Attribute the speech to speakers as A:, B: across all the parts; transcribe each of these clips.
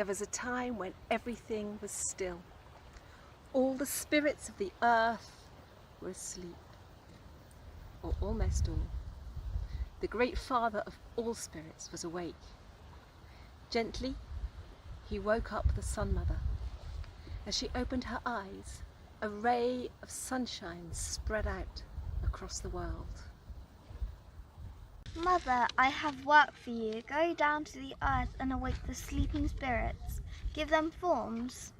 A: there was a time when everything was still. All the spirits of the earth were asleep, or almost all. The great father of all spirits was awake. Gently, he woke up the Sun Mother. As she opened her eyes, a ray of sunshine spread out across the world.
B: Mother, I have work for you. Go down to the earth and awake the sleeping spirits. Give them forms.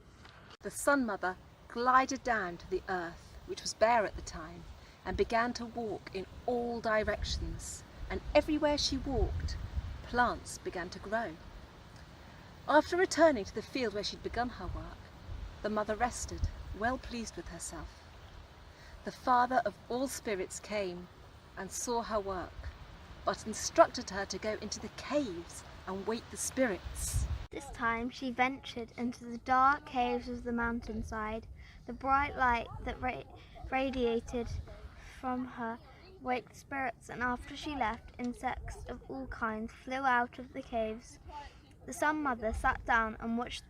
A: The Sun Mother glided down to the earth, which was bare at the time, and began to walk in all directions, and everywhere she walked, plants began to grow. After returning to the field where she'd begun her work, the mother rested, well pleased with herself. The father of all spirits came and saw her work, but instructed her to go into the caves and wake the spirits.
B: This time she ventured into the dark caves of the mountainside. The bright light that radiated from her waked spirits, and after she left, insects of all kinds flew out of the caves. The Sun Mother sat down and watched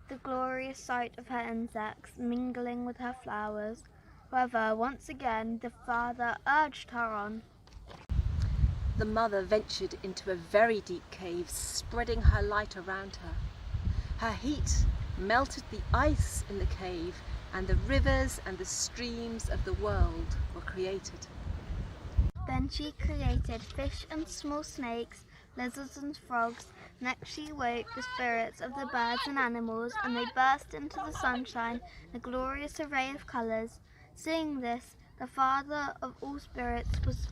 B: the glorious sight of her insects mingling with her flowers. However, once again the father urged her on.
A: The mother ventured into a very deep cave, spreading her light around her. Her heat melted the ice in the cave, and the rivers and the streams of the world were created.
B: Then she created fish and small snakes, lizards and frogs. Next she woke the spirits of the birds and animals, and they burst into the sunshine in a glorious array of colours. Seeing this, the father of all spirits was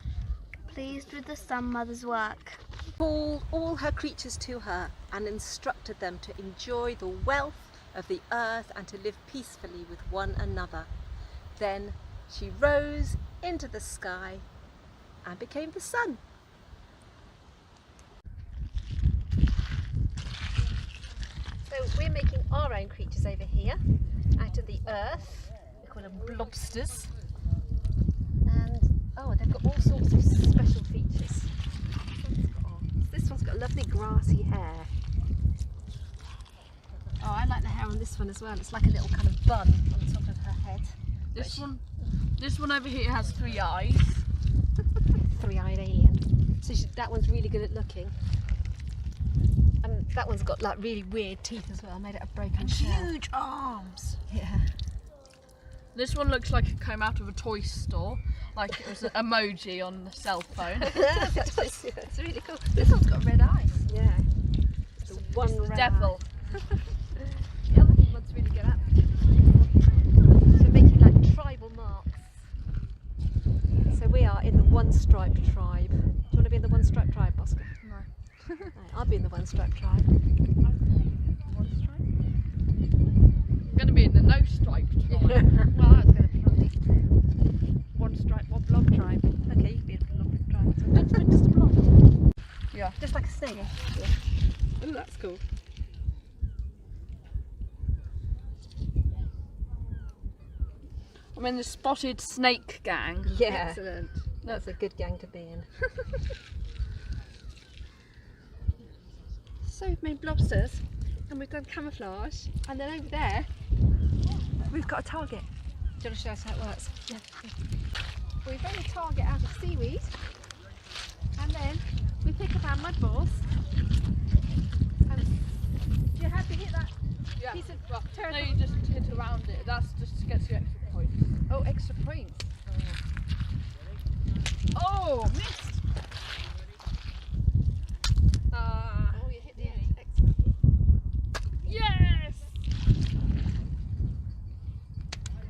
B: pleased with the Sun Mother's work.
A: He called all her creatures to her and instructed them to enjoy the wealth of the earth and to live peacefully with one another. Then she rose into the sky and became the sun. So we're making our own creatures over here out of the earth. We call them blobsters. And oh, they've got all sorts of special features. This one's got lovely grassy hair. Oh, I like the hair on this one as well. It's like a little kind of bun on the top of her head.
C: This one over here has 3 eyes.
A: Three-eyed alien. So that one's really good at looking. And that one's got like really weird teeth as well, made out of broken shell.
C: Huge arms.
A: Yeah.
C: This one looks like it came out of a toy store, like it was an emoji on the cell phone.
A: It's really cool. This one's got red eyes. Yeah. The one
C: It's the
A: red
C: devil.
A: The other one's really good at. So making like tribal marks. So we are in the one-striped tribe. Do you want to be in the one-striped tribe, Oscar?
C: No.
A: No, I'll be in the one-striped tribe.
C: One stripe? I'm going to be in the no-striped tribe.
A: Well, I was going to be on the
C: One stripe, one blob tribe.
A: okay, you can be in the blob tribe. Just a blob.
C: Yeah.
A: Just like a snake.
C: Yeah. Oh, that's cool. I'm in the spotted snake gang.
A: Yeah.
C: Excellent.
A: That's a good gang to be in. So we've made blobsters and we've done camouflage, and then over there we've got a target. Do you want to show us how it works? Yeah. We've made a target out of seaweed, and then we pick up our mud balls. And do you have to hit that
C: Yeah.
A: piece of
C: Well,
A: turtle?
C: no, you just hit around it. That's just to get you extra points.
A: Oh, extra points.
C: Oh, missed!
A: Oh, you hit the end. Excellent.
C: Yes!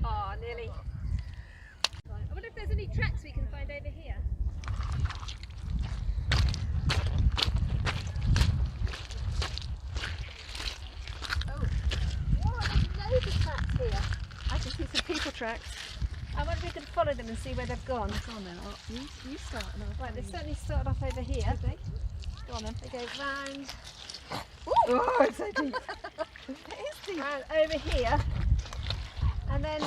A: Oh, nearly. I wonder if there's any tracks we can find over here. Oh, there's loads of tracks here. I can see some people tracks. I wonder if we can follow them and see where they've gone.
C: Go on then, you start. And
A: Right, they certainly started off over here.
C: Go on then.
A: They go round. Oh, it's so deep. It is deep. And over here. And then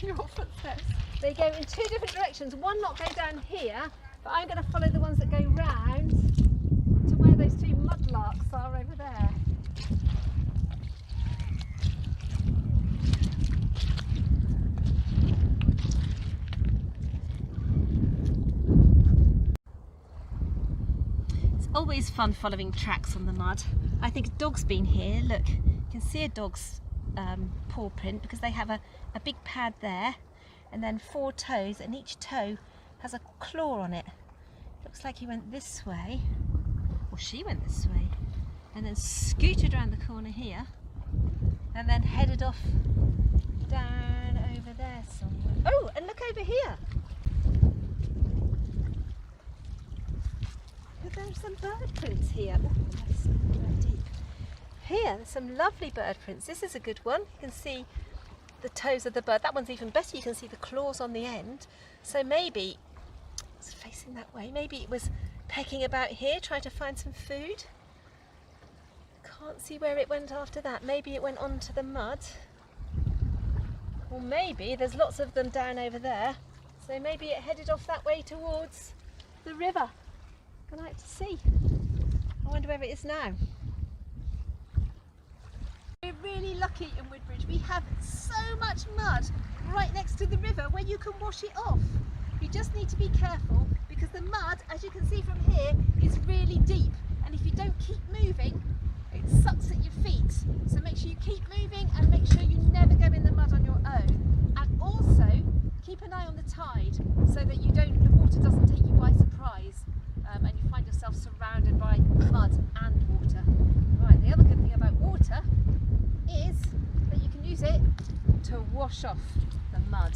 C: Your footsteps.
A: they go in 2 different directions. One lot go down here, but I'm going to follow the ones that go round to where those 2 mudlarks are over there. fun following tracks on the mud. I think a dog's been here. Look, you can see a dog's paw print because they have a big pad there and then 4 toes, and each toe has a claw on it. Looks like he went this way, or she went this way, and then scooted around the corner here and then headed off down over there somewhere. Oh, and look over here. There's some bird prints here. Oh, that's very deep. Here, there's some lovely bird prints. This is a good one. You can see the toes of the bird. That one's even better. You can see the claws on the end. So maybe it's facing that way. Maybe it was pecking about here, trying to find some food. Can't see where it went after that. Maybe it went onto the mud. Or maybe there's lots of them down over there. So maybe it headed off that way towards the river. I'd like to see. I wonder where it is now. We're really lucky in Woodbridge. We have so much mud right next to the river where you can wash it off. You just need to be careful because the mud, as you can see from here, is really deep. And if you don't keep moving, it sucks at your feet. So make sure you keep moving and make sure you never go in the mud on your own. And also keep an eye on the tide so that the water doesn't take you by surprise. And you find yourself surrounded by mud and water. Right, the other good thing about water is that you can use it to wash off the mud.